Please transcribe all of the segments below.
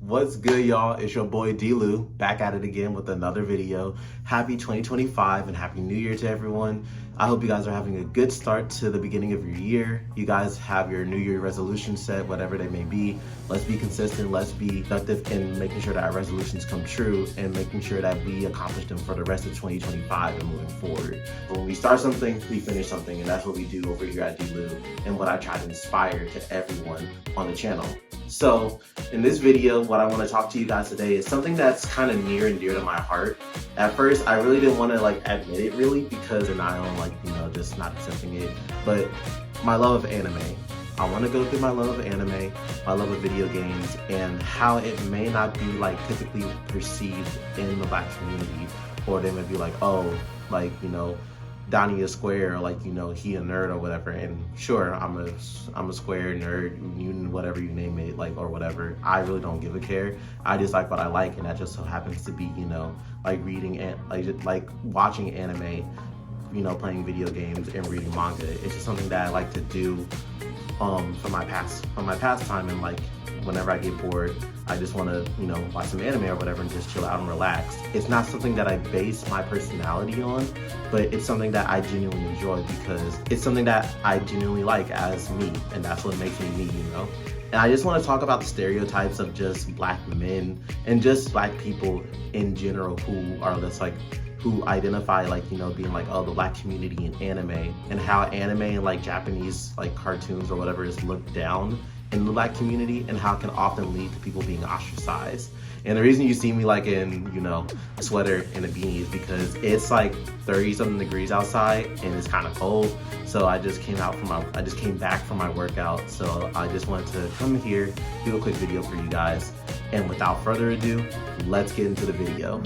What's good, y'all? It's your boy D-Lou, back at it again with another video. Happy 2025 and Happy New Year to everyone. I hope you guys are having a good start to the beginning of your year. You guys have your New Year resolution set, whatever they may be. Let's be consistent, let's be productive in making sure that our resolutions come true and making sure that we accomplish them for the rest of 2025 and moving forward. When we start something, we finish something, and that's what we do over here at D-Lou and what I try to inspire to everyone on the channel. So in this video, what I want to talk to you guys today is something that's kind of near and dear to my heart. At first, I really didn't want to admit it really because then I don't just not accepting it. But my love of anime. I want to go through my love of anime, my love of video games, and how it may not be typically perceived in the Black community, or they may be like, oh, Donnie is square, or he a nerd or whatever. And sure, I'm a square nerd, whatever you name it, or whatever. I really don't give a care. I just like what I like, and that just so happens to be reading and watching anime, playing video games and reading manga. It's just something that I like to do for my pastime, and whenever I get bored, I just want to, watch some anime or whatever and just chill out and relax. It's not something that I base my personality on, but it's something that I genuinely enjoy because it's something that I genuinely like as me, and that's what makes me me, And I just want to talk about the stereotypes of just Black men and just Black people in general who are just who identify being oh, the Black community in anime, and how anime and Japanese cartoons or whatever is looked down in the Black community, and how it can often lead to people being ostracized. And the reason you see me in a sweater and a beanie is because it's 30 something degrees outside and it's kind of cold. So I just came back from my workout. So I just wanted to come here, do a quick video for you guys. And without further ado, let's get into the video.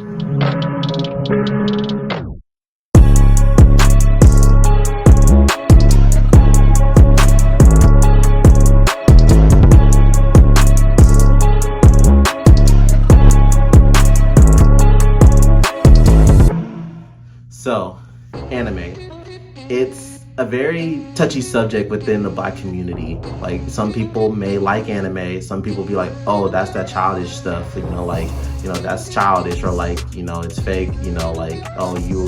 So, anime. It's a very touchy subject within the Black community. Some people may like anime, some people be like, oh, that's that childish stuff, that's childish, or it's fake, oh, you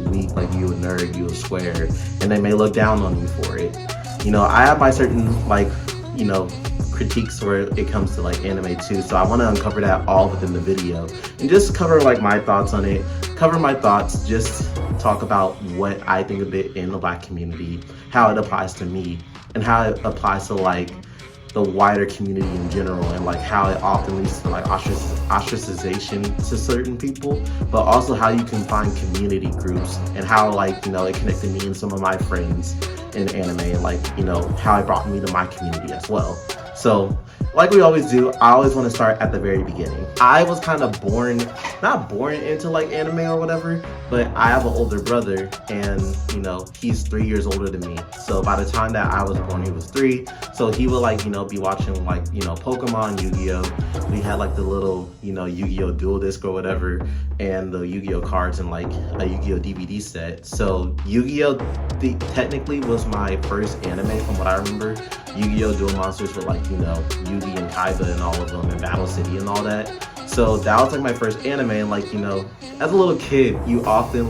weak, you a nerd, you a square, and they may look down on you for it. I have my certain, critiques where it comes to anime too, so I want to uncover that all within the video and just cover my thoughts on it, just talk about what I think of it in the Black community, how it applies to me, and how it applies to the wider community in general, and how it often leads to ostracization to certain people, but also how you can find community groups, and how it connected me and some of my friends in anime, and how it brought me to my community as well. So, like we always do, I always want to start at the very beginning. I was kind of not born into anime or whatever, but I have an older brother, and he's 3 years older than me. So by the time that I was born, he was 3. So he would be watching Pokemon, Yu-Gi-Oh. We had the little Yu-Gi-Oh dual disc or whatever, and the Yu-Gi-Oh cards, and a Yu-Gi-Oh DVD set. So Yu-Gi-Oh technically was my first anime from what I remember. Yu-Gi-Oh! Duel Monsters with Yugi and Kaiba and all of them, and Battle City and all that. So that was my first anime, and as a little kid, you often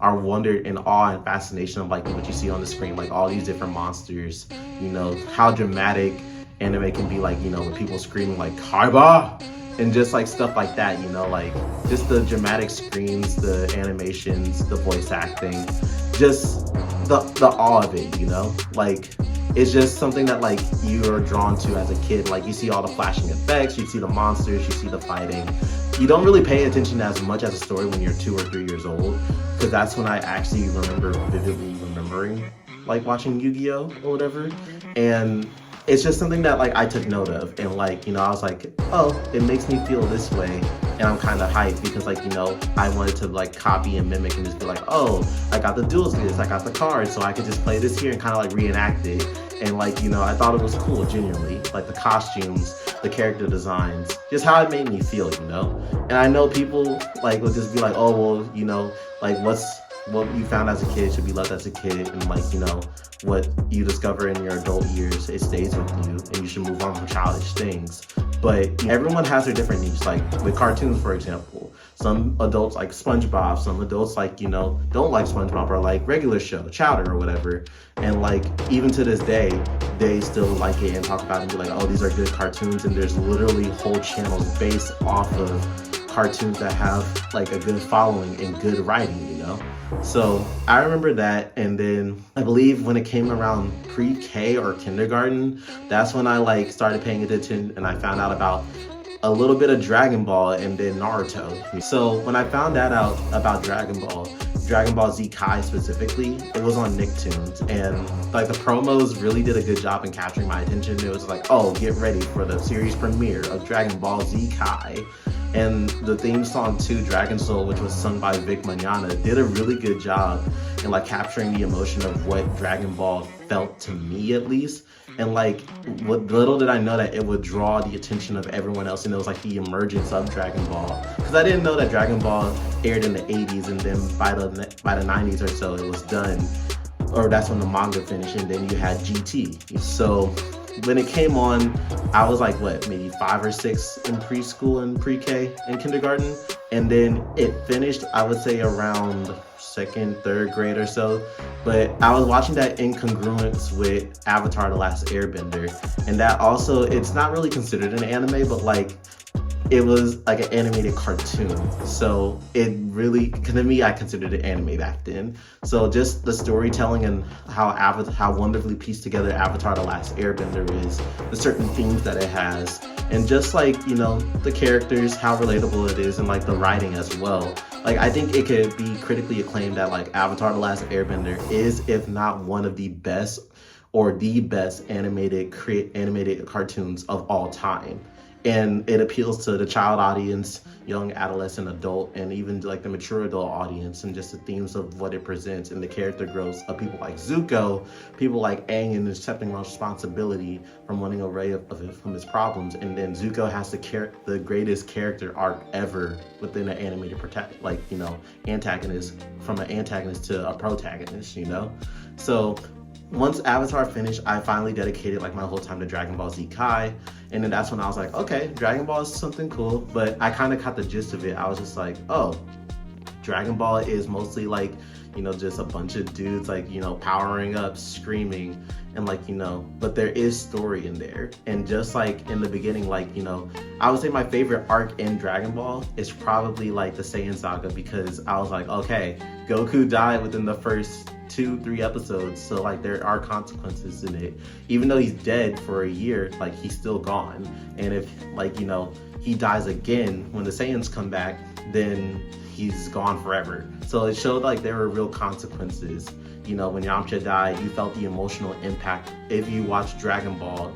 are wondered in awe and fascination of what you see on the screen, all these different monsters, how dramatic anime can be, when people screaming Kaiba, and just stuff like that, just the dramatic screams, the animations, the voice acting, just the awe of it, it's just something that you are drawn to as a kid. You see all the flashing effects, you see the monsters, you see the fighting. You don't really pay attention as much as a story when you're 2 or 3 years old, because that's when I actually remember vividly remembering watching Yu-Gi-Oh or whatever. And it's just something that I took note of, and I was oh, it makes me feel this way, and I'm kind of hyped because I wanted to copy and mimic and just be oh, I got the dual discs, I got the cards, so I could just play this here and kind of reenact it. And I thought it was cool, genuinely, the costumes, the character designs, just how it made me feel, And I know people would just be oh, well, what you found as a kid should be left as a kid, and what you discover in your adult years, it stays with you, and you should move on from childish things. but everyone has their different niche. Like with cartoons, for example, some adults like SpongeBob, some adults like, don't like SpongeBob or like regular show, Chowder or whatever. And like, even to this day, they still like it and talk about it and be like, oh, these are good cartoons. And there's literally whole channels based off of cartoons that have like a good following and good writing, So I remember that. And then I believe when it came around pre-K or kindergarten, that's when I like started paying attention and I found out about a little bit of Dragon Ball and then Naruto. So when I found that out about Dragon Ball Z Kai specifically, it was on Nicktoons, and like the promos really did a good job in capturing my attention. It was like, oh, get ready for the series premiere of Dragon Ball Z Kai. And the theme song to Dragon Soul, which was sung by Vic Mignogna, did a really good job in like capturing the emotion of what Dragon Ball felt to me, at least. And like, what little did I know that it would draw the attention of everyone else, and it was like the emergence of Dragon Ball. Because I didn't know that Dragon Ball aired in the 80s, and then by the 90s or so, it was done. Or that's when the manga finished, and then you had GT. So when it came on, I was like, maybe 5 or 6 in preschool and pre-K and kindergarten. And then it finished, I would say around 2nd, 3rd grade or so. But I was watching that in congruence with Avatar: The Last Airbender. And that also, it's not really considered an anime, but like, it was like an animated cartoon. So it really, to me, I considered it anime back then. So just the storytelling and how wonderfully pieced together Avatar: The Last Airbender is, the certain themes that it has, and just like, the characters, how relatable it is, and like the writing as well. Like, I think it could be critically acclaimed that like Avatar: The Last Airbender is, if not one of the best or the best animated cartoons of all time. And it appeals to the child audience, young adolescent, adult, and even like the mature adult audience, and just the themes of what it presents and the character growth of people like Zuko, people like Aang, and accepting responsibility from running away from his problems. And then Zuko has the greatest character arc ever within an animated antagonist, from an antagonist to a protagonist, So once Avatar finished, I finally dedicated like my whole time to Dragon Ball Z Kai. And then that's when I was like, okay, Dragon Ball is something cool. But I kind of caught the gist of it. I was just like, oh, Dragon Ball is mostly like, just a bunch of dudes like, powering up, screaming, and like, but there is story in there. And just like in the beginning, like, I would say my favorite arc in Dragon Ball is probably like the Saiyan Saga, because I was like, okay, Goku died within the first 2-3 episodes, so like there are consequences in it. Even though he's dead for a year, like he's still gone. And if like, he dies again when the Saiyans come back, then he's gone forever. So it showed like there were real consequences. When Yamcha died, you felt the emotional impact. If you watched Dragon Ball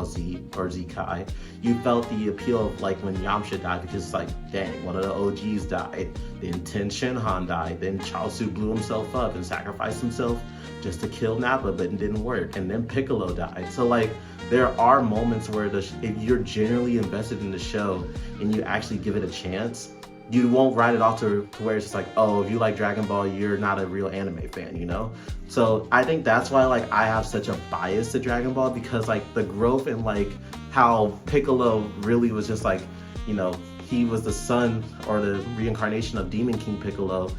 Z or Z Kai, you felt the appeal of like when Yamcha died, because it's like, dang, one of the OGs died. Then Ten Shinhan died. Then Chaozu blew himself up and sacrificed himself just to kill Nappa, but it didn't work. And then Piccolo died. So like, there are moments where if you're genuinely invested in the show and you actually give it a chance, you won't write it off to where it's just like, oh, if you like Dragon Ball, you're not a real anime fan, So I think that's why like I have such a bias to Dragon Ball, because like the growth and like how Piccolo really was just like, he was the son or the reincarnation of Demon King Piccolo.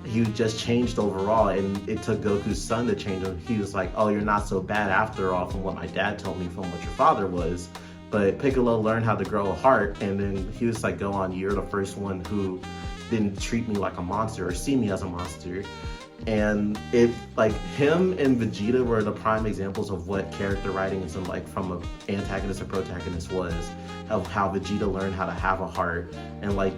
He just changed overall, and it took Goku's son to change him. He was like, oh, you're not so bad after all, from what my dad told me, from what your father was. But Piccolo learned how to grow a heart, and then he was like, go on, you're the first one who didn't treat me like a monster or see me as a monster. And it, like, him and Vegeta were the prime examples of what character writing is like from an antagonist or protagonist was, of how Vegeta learned how to have a heart, and like,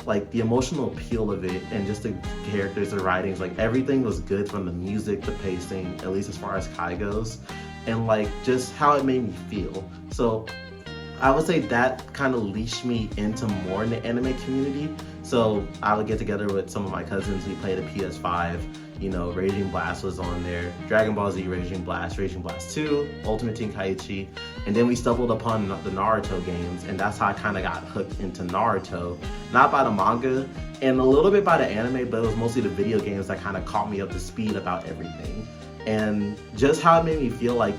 like the emotional appeal of it, and just the characters, the writings, like everything was good, from the music, the pacing, at least as far as Kai goes, and like just how it made me feel. So I would say that kind of leashed me into more in the anime community. So I would get together with some of my cousins, we played a PS5, Raging Blast was on there, Dragon Ball Z Raging Blast 2, Ultimate Team Kaiichi, and then we stumbled upon the Naruto games, and that's how I kind of got hooked into Naruto. Not by the manga, and a little bit by the anime, but it was mostly the video games that kind of caught me up to speed about everything. And just how it made me feel like,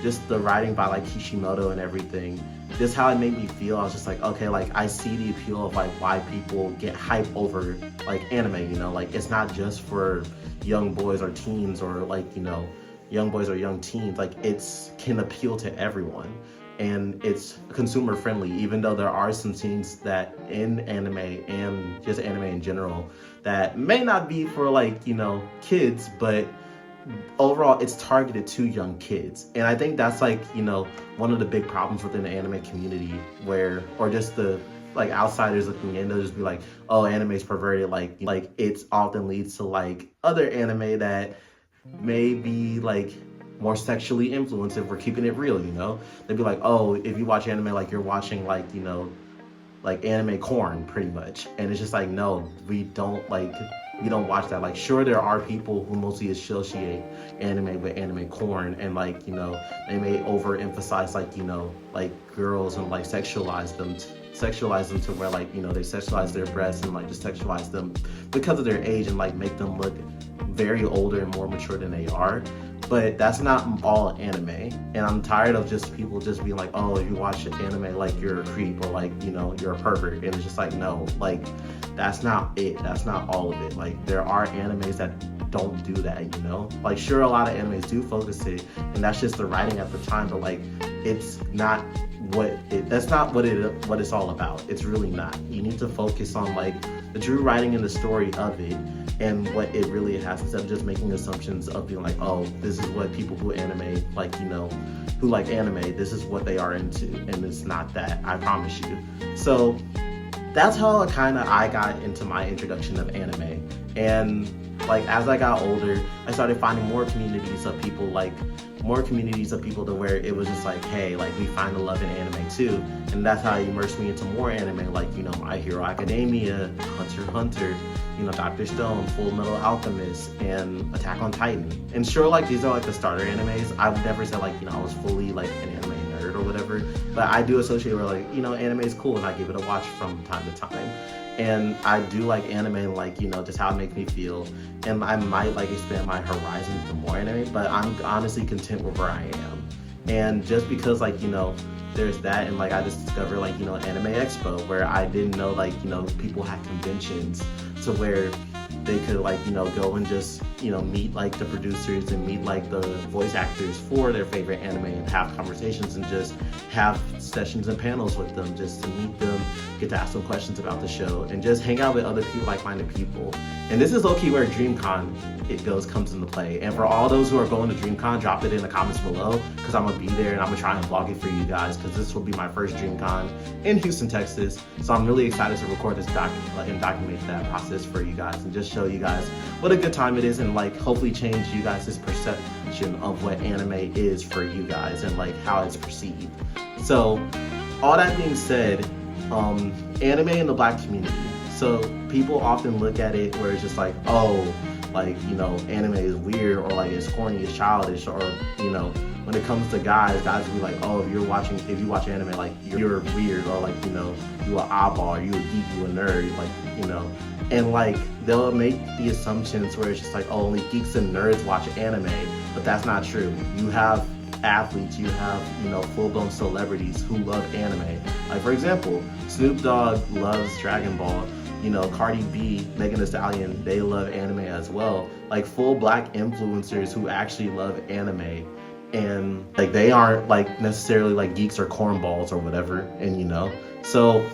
just the writing by like Kishimoto and everything, just how it made me feel. I was just like, okay, like I see the appeal of like why people get hype over like anime, you know, like it's not just for young boys or teens or like, you know, young boys or young teens, like it's can appeal to everyone. And it's consumer friendly, even though there are some scenes that in anime and just anime in general that may not be for like, you know, kids, but overall it's targeted to young kids. And I think that's like, you know, one of the big problems within the anime community where, or just the like outsiders looking in, they'll just be like, oh, anime's perverted, like it often leads to like other anime that may be like more sexually influenced if we're keeping it real, you know? They'd be like, oh, if you watch anime, like you're watching like, you know, like anime corn pretty much. And it's just like, no, we don't watch that. Like, sure, there are people who mostly associate anime with anime corn and like, you know, they may overemphasize like, you know, like girls and like sexualize them to where like, you know, they sexualize their breasts and like just sexualize them because of their age and like make them look very older and more mature than they are. But that's not all anime, and I'm tired of just people just being like, oh, if you watch anime, like you're a creep or like, you know, you're a pervert. And it's just like, no, like that's not it. That's not all of it. Like there are animes that don't do that, you know? Like sure, a lot of animes do focus it, and that's just the writing at the time, but like it's not that's not what it's all about. It's really not. You need to focus on like the true writing and the story of it and what it really has, instead of just making assumptions of being like, oh, this is what people who anime, like, you know, who like anime, this is what they are into, and it's not that, I promise you. So that's how I got into my introduction of anime. And like as I got older, I started finding more communities of people to where it was just like, hey, like we find the love in anime too. And that's how it immersed me into more anime, like, you know, My Hero Academia, Hunter x Hunter, you know, Dr. Stone, Full Metal Alchemist, and Attack on Titan. And sure, like these are like the starter animes. I would never say like, you know, I was fully like an anime nerd or whatever, but I do associate where like, you know, anime is cool and I give it a watch from time to time. And I do like anime, like, you know, just how it makes me feel. And I might like expand my horizons to more anime, but I'm honestly content with where I am. And just because like, you know, there's that, and like I just discovered like, you know, Anime Expo, where I didn't know like, you know, people had conventions to where they could like, you know, go and just, you know, meet like the producers and meet like the voice actors for their favorite anime and have conversations and just have sessions and panels with them, just to meet them, get to ask them questions about the show and just hang out with other people, like-minded people. And this is low-key where DreamCon comes into play. And for all those who are going to DreamCon, drop it in the comments below, because I'm gonna be there and I'm gonna try and vlog it for you guys, because this will be my first DreamCon in Houston, Texas. So I'm really excited to record this and document that process for you guys and just show you guys what a good time it is, and like hopefully change you guys' perception of what anime is for you guys and like how it's perceived. So all that being said, anime in the Black community. So people often look at it where it's just like, oh, like, you know, anime is weird, or like it's corny, it's childish, or, you know, when it comes to guys will be like, oh, if you watch anime, like you're weird, or like, you know, you an oddball, you a geek, you a nerd, like, you know. And like they'll make the assumptions where it's just like, oh, only geeks and nerds watch anime, but that's not true. You have athletes, you have, you know, full-blown celebrities who love anime. Like for example, Snoop Dogg loves Dragon Ball. You know, Cardi B, Megan Thee Stallion, they love anime as well. Like full Black influencers who actually love anime, and like they aren't like necessarily like geeks or cornballs or whatever. And you know, so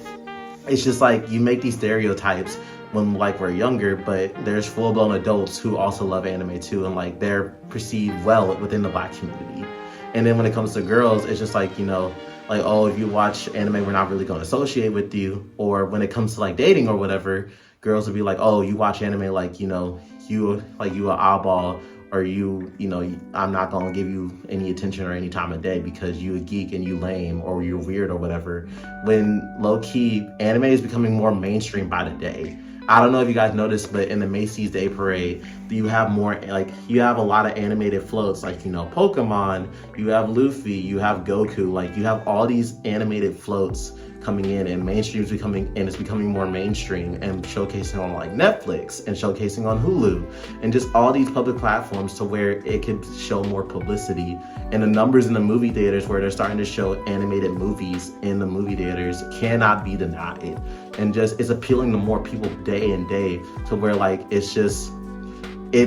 it's just like you make these stereotypes when like we're younger, but there's full-blown adults who also love anime too, and like they're perceived well within the Black community. And then when it comes to girls, it's just like, you know, like, oh, if you watch anime, we're not really going to associate with you. Or when it comes to like dating or whatever, girls will be like, oh, you watch anime, like, you know, you an oddball, or you know, I'm not going to give you any attention or any time of day because you a geek and you lame, or you're weird or whatever. When low-key, anime is becoming more mainstream by the day. I don't know if you guys noticed, but in the Macy's Day Parade, you have a lot of animated floats, like, you know, Pokemon, you have Luffy, you have Goku, like you have all these animated floats coming in, and mainstream's becoming, and it's becoming more mainstream and showcasing on like Netflix and showcasing on Hulu and just all these public platforms to where it could show more publicity. And the numbers in the movie theaters where they're starting to show animated movies in the movie theaters cannot be denied. And just it's appealing to more people day and day to where like it's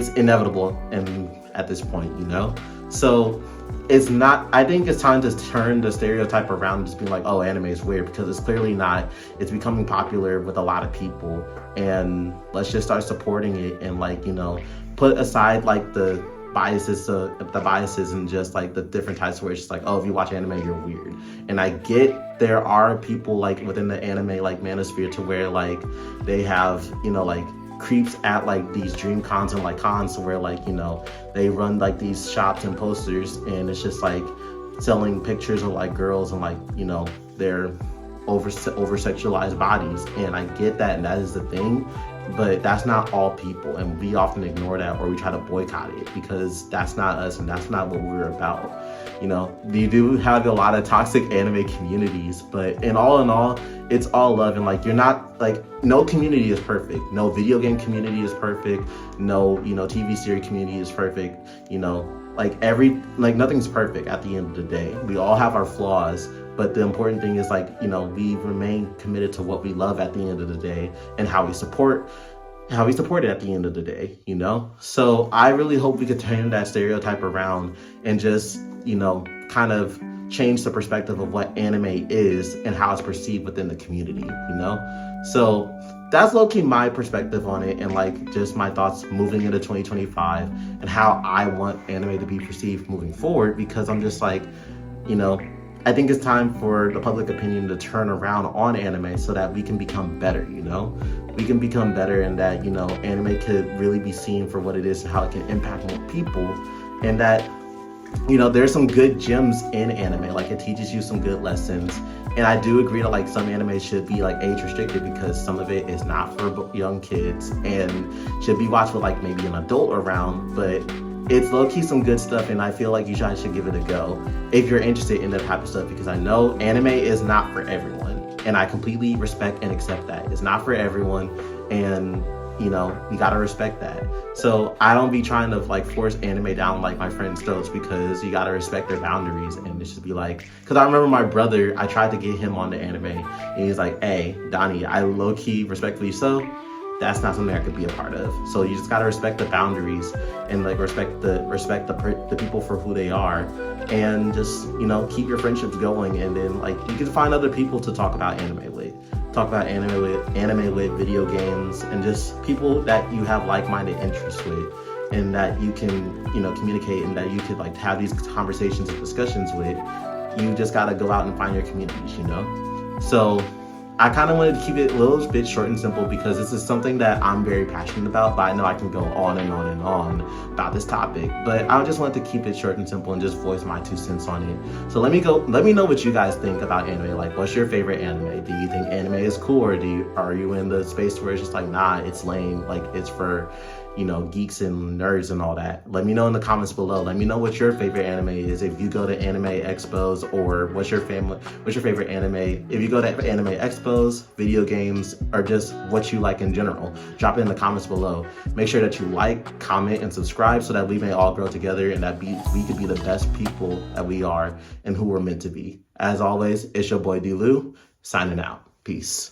inevitable and at this point, you know? So it's not, I think it's time to turn the stereotype around and just being like, oh, anime is weird, because it's clearly not. It's becoming popular with a lot of people, and let's just start supporting it and like, you know, put aside like the biases and just like the different types where it's just like, oh, if you watch anime, you're weird. And I get there are people like within the anime like manosphere to where like they have, you know, like creeps at like these dream cons and like cons where like, you know, they run like these shops and posters and it's just like selling pictures of like girls and like, you know, their over sexualized bodies. And I get that, and that is the thing, but that's not all people, and we often ignore that or we try to boycott it because that's not us and that's not what we're about. You know, you do have a lot of toxic anime communities, but in all, it's all love. And like, you're not like, no community is perfect. No video game community is perfect. No, you know, TV series community is perfect. You know, like nothing's perfect at the end of the day. We all have our flaws, but the important thing is like, you know, we remain committed to what we love at the end of the day and how we support it at the end of the day, you know? So I really hope we could turn that stereotype around and just, you know, kind of change the perspective of what anime is and how it's perceived within the community, you know? So that's low-key my perspective on it, and like just my thoughts moving into 2025 and how I want anime to be perceived moving forward, because I'm just like, you know, I think it's time for the public opinion to turn around on anime so that we can become better, you know? We can become better, and that, you know, anime could really be seen for what it is and how it can impact more people, and that, you know, there's some good gems in anime. Like, it teaches you some good lessons. And I do agree that like some anime should be like age restricted, because some of it is not for young kids and should be watched with like maybe an adult around, but it's low-key some good stuff, and I feel like you guys should give it a go if you're interested in that type of stuff, because I know anime is not for everyone, and I completely respect and accept that. It's not for everyone, and you know, you gotta respect that. So I don't be trying to like force anime down like my friends' throats, because you gotta respect their boundaries. And it should be like, because I remember my brother, I tried to get him on the anime, and he's like, hey, Donnie, I low-key, respectfully so, that's not something I could be a part of. So you just gotta respect the boundaries and like respect the people for who they are, and just, you know, keep your friendships going. And then like you can find other people to talk about anime with. Talk about anime with video games, and just people that you have like-minded interests with, and that you can, you know, communicate, and that you could like have these conversations and discussions with. You just gotta go out and find your communities, you know? So I kind of wanted to keep it a little bit short and simple, because this is something that I'm very passionate about, but I know I can go on and on and on about this topic, but I just wanted to keep it short and simple and just voice my 2 cents on it. So let me know what you guys think about anime. Like, what's your favorite anime? Do you think anime is cool, or are you in the space where it's just like, nah, it's lame, like it's for, you know, geeks and nerds and all that? Let me know in the comments below. Let me know what your favorite anime is if you go to anime expos, or what's your favorite anime if you go to anime expos, video games, or just what you like in general. Drop it in the comments below. Make sure that you like, comment, and subscribe so that we may all grow together, and that we could be the best people that we are and who we're meant to be. As always, it's your boy D. Lou, signing out. Peace.